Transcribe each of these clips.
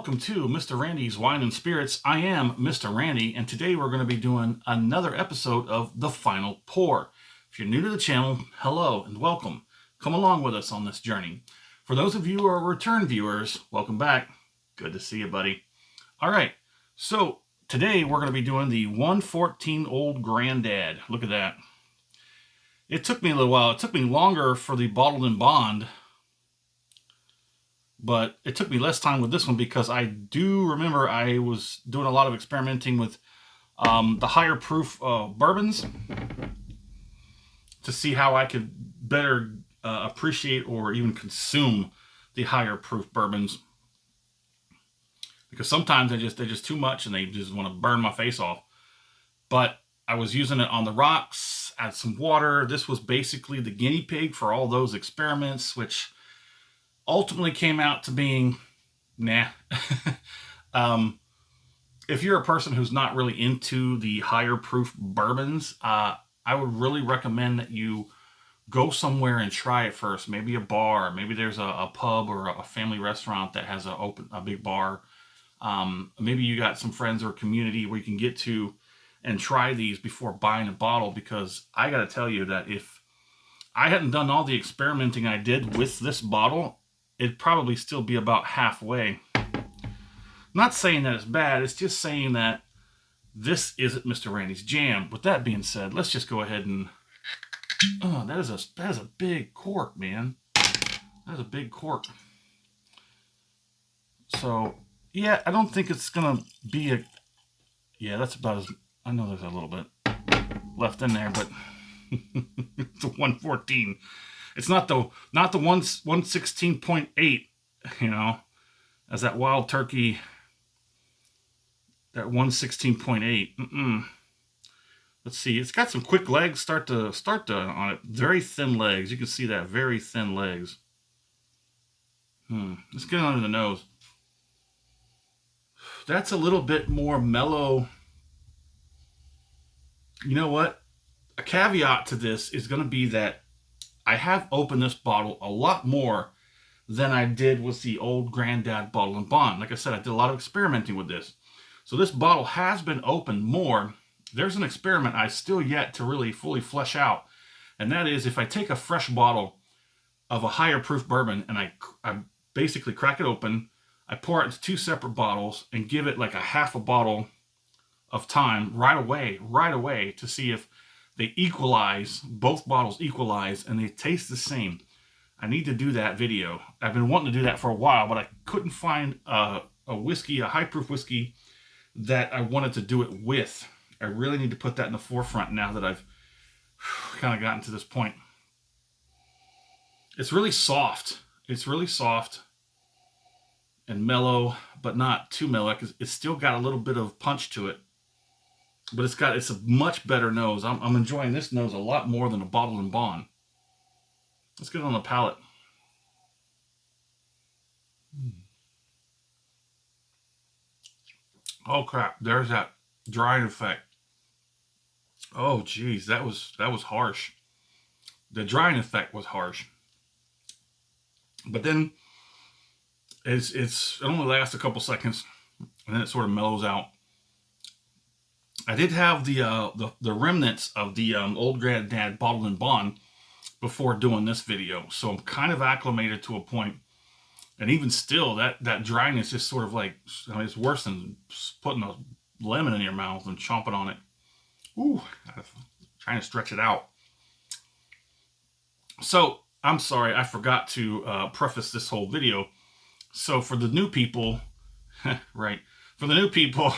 welcome to Mr. Randy's Wine and Spirits. I am Mr. Randy, and today we're going to be doing another episode of The Final Pour. If you're new to the channel, hello and welcome. Come along with us on this journey. For those of you who are return viewers, welcome back. Good to see you, buddy. All right, so today we're going to be doing the 114 Old Granddad. Look at that. It took me a little while. It took me longer for the Bottled in Bond, but it took me less time with this one because I do remember I was doing a lot of experimenting with the higher proof bourbons to see how I could better appreciate or even consume the higher proof bourbons, because sometimes they're just too much and they just want to burn my face off. But I was using it on the rocks, add some water. This was basically the guinea pig for all those experiments, which ultimately came out to being nah. If you're a person who's not really into the higher proof bourbons, I would really recommend that you go somewhere and try it first. Maybe a bar, maybe there's a pub or a family restaurant that has a big bar. Maybe you got some friends or community where you can get to and try these before buying a bottle, because I got to tell you that if I hadn't done all the experimenting I did with this bottle, it'd probably still be about halfway. Not saying that it's bad, it's just saying that this isn't Mr. Randy's jam. With that being said, let's just go ahead and... Oh, that is a big cork, man. That's a big cork. So, yeah, I don't think it's going to be a... Yeah, that's about as... I know there's a little bit left in there, but it's a 114. It's not the 116.8, you know, as that Wild Turkey, that 116.8. Let's see. It's got some quick legs. Start to on it. Very thin legs. You can see that, very thin legs. Let's get under the nose. That's a little bit more mellow. You know what? A caveat to this is going to be that I have opened this bottle a lot more than I did with the Old Granddad Bottle and Bond. Like I said, I did a lot of experimenting with this. So this bottle has been opened more. There's an experiment I still yet to really fully flesh out. And that is, if I take a fresh bottle of a higher proof bourbon and I basically crack it open, I pour it into two separate bottles and give it like a half a bottle of time right away to see if they equalize, both bottles equalize, and they taste the same. I need to do that video. I've been wanting to do that for a while, but I couldn't find a whiskey, a high proof whiskey that I wanted to do it with. I really need to put that in the forefront now that I've kind of gotten to this point. It's really soft. It's really soft and mellow, but not too mellow, because it's still got a little bit of punch to it. But it's a much better nose. I'm enjoying this nose a lot more than a Bottled in Bond. Let's get it on the palate. Oh crap! There's that drying effect. Oh geez, that was harsh. The drying effect was harsh. But then it only lasts a couple seconds, and then it sort of mellows out. I did have the remnants of the Old Granddad Bottled in Bond before doing this video, so I'm kind of acclimated to a point. And even still, that dryness is sort of like, I mean, it's worse than putting a lemon in your mouth and chomping on it. Ooh, trying to stretch it out. So I'm sorry, I forgot to preface this whole video. So for the new people, right? For the new people.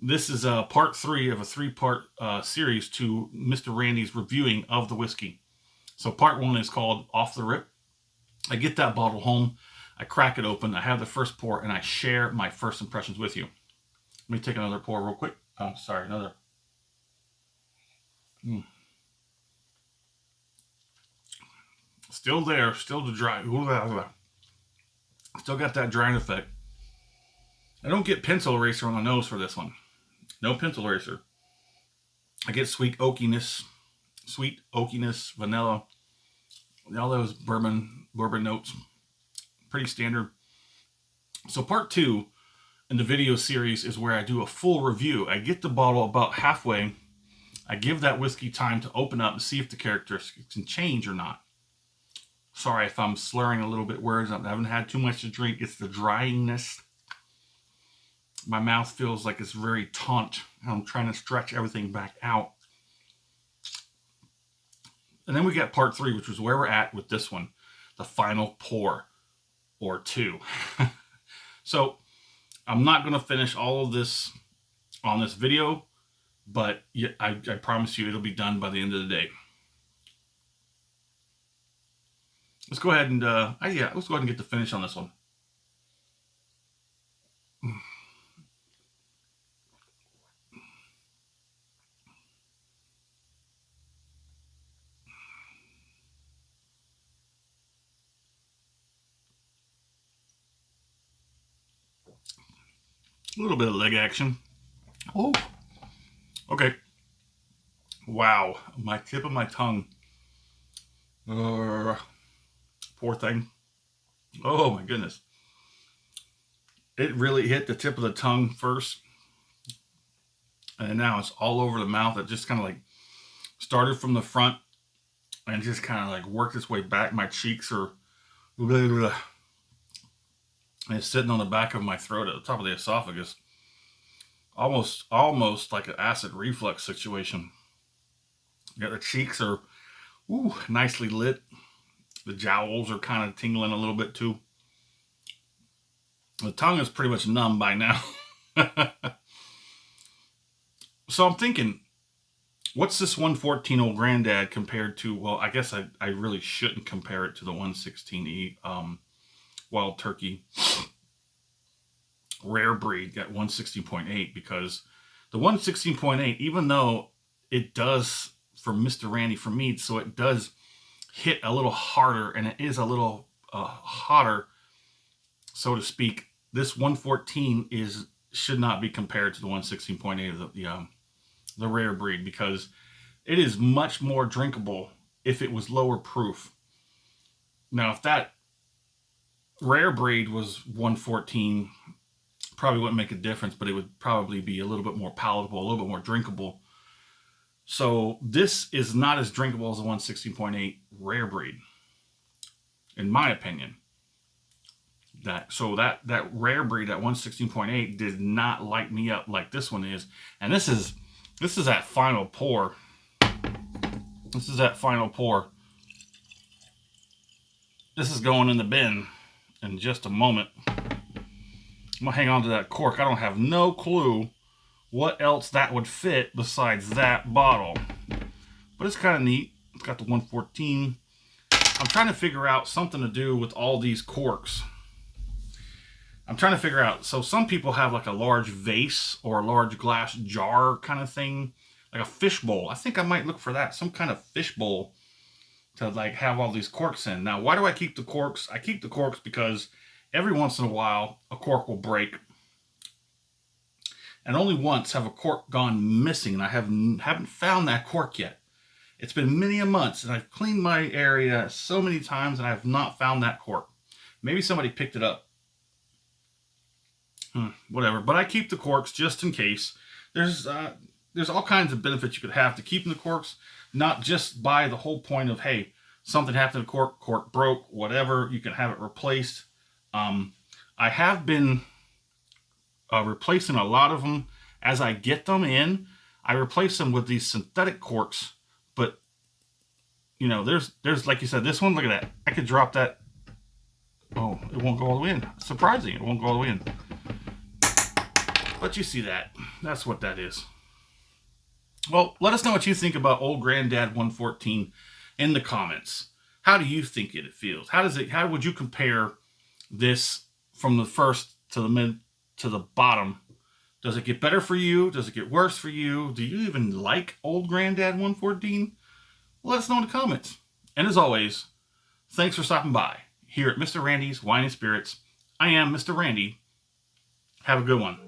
This is part 3 of a 3-part series to Mr. Randy's reviewing of the whiskey. So part 1 is called Off the Rip. I get that bottle home, I crack it open, I have the first pour, and I share my first impressions with you. Let me take another pour real quick. Oh, sorry, another. Still there, still the dry. Still got that drying effect. I don't get pencil eraser on the nose for this one. No pencil eraser. I get sweet oakiness, vanilla, all those bourbon notes. Pretty standard. So part 2 in the video series is where I do a full review. I get the bottle about halfway. I give that whiskey time to open up and see if the characteristics can change or not. Sorry if I'm slurring a little bit words. I haven't had too much to drink. It's the dryingness. My mouth feels like it's very taut. I'm trying to stretch everything back out. And then we get part 3, which was where we're at with this one. The final pour, or 2. So I'm not going to finish all of this on this video, but I promise you it'll be done by the end of the day. Let's go ahead and let's go ahead and get the finish on this one. A little bit of leg action. Oh, okay. Wow, my tip of my tongue. Poor thing. Oh my goodness. It really hit the tip of the tongue first. And now it's all over the mouth. It just kind of like started from the front and just kind of like worked its way back. My cheeks are... And it's sitting on the back of my throat at the top of the esophagus. Almost like an acid reflux situation. Yeah, the cheeks are nicely lit. The jowls are kind of tingling a little bit too. The tongue is pretty much numb by now. So I'm thinking, what's this 114 Old Granddad compared to? Well, I guess I really shouldn't compare it to the 116E Wild Turkey Rare Breed at 116.8, because the 116.8, even though it does for Mr. Randy for me, so it does hit a little harder and it is a little hotter, so to speak. This 114 should not be compared to the 116.8 of the Rare Breed, because it is much more drinkable if it was lower proof. Now, if that Rare Breed was 114, probably wouldn't make a difference, but it would probably be a little bit more palatable, a little bit more drinkable. So this is not as drinkable as the 116.8 Rare Breed, in my opinion. That Rare Breed at 116.8 did not light me up like this one is. And this is that final pour. This is that final pour. This is going in the bin in just a moment. I'm gonna hang on to that cork. I don't have no clue what else that would fit besides that bottle, but it's kind of neat. It's got the 114. I'm trying to figure out something to do with all these corks. I'm trying to figure out, so some people have like a large vase or a large glass jar kind of thing, like a fish bowl. I think I might look for that, some kind of fish bowl to like have all these corks in. Now, why do I keep the corks? I keep the corks because every once in a while a cork will break. And only once have a cork gone missing, and I haven't found that cork yet. It's been many a months, and I've cleaned my area so many times, and I have not found that cork. Maybe somebody picked it up. Whatever. But I keep the corks just in case. There's all kinds of benefits you could have to keeping the corks, not just by the whole point of, hey, something happened to the cork broke, whatever, you can have it replaced. I have been replacing a lot of them as I get them in. I replace them with these synthetic corks, but you know, there's like you said, this one, look at that. I could drop that. Oh, it won't go all the way in. Surprising, it won't go all the way in. But you see that. That's what that is. Well, let us know what you think about Old Granddad 114 in the comments. How do you think it feels? How would you compare this from the first to the mid to the bottom? Does it get better for you? Does it get worse for you? Do you even like Old Granddad 114? Let us know in the comments. And as always, thanks for stopping by here at Mr. Randy's Wine and Spirits. I am Mr. Randy. Have a good one.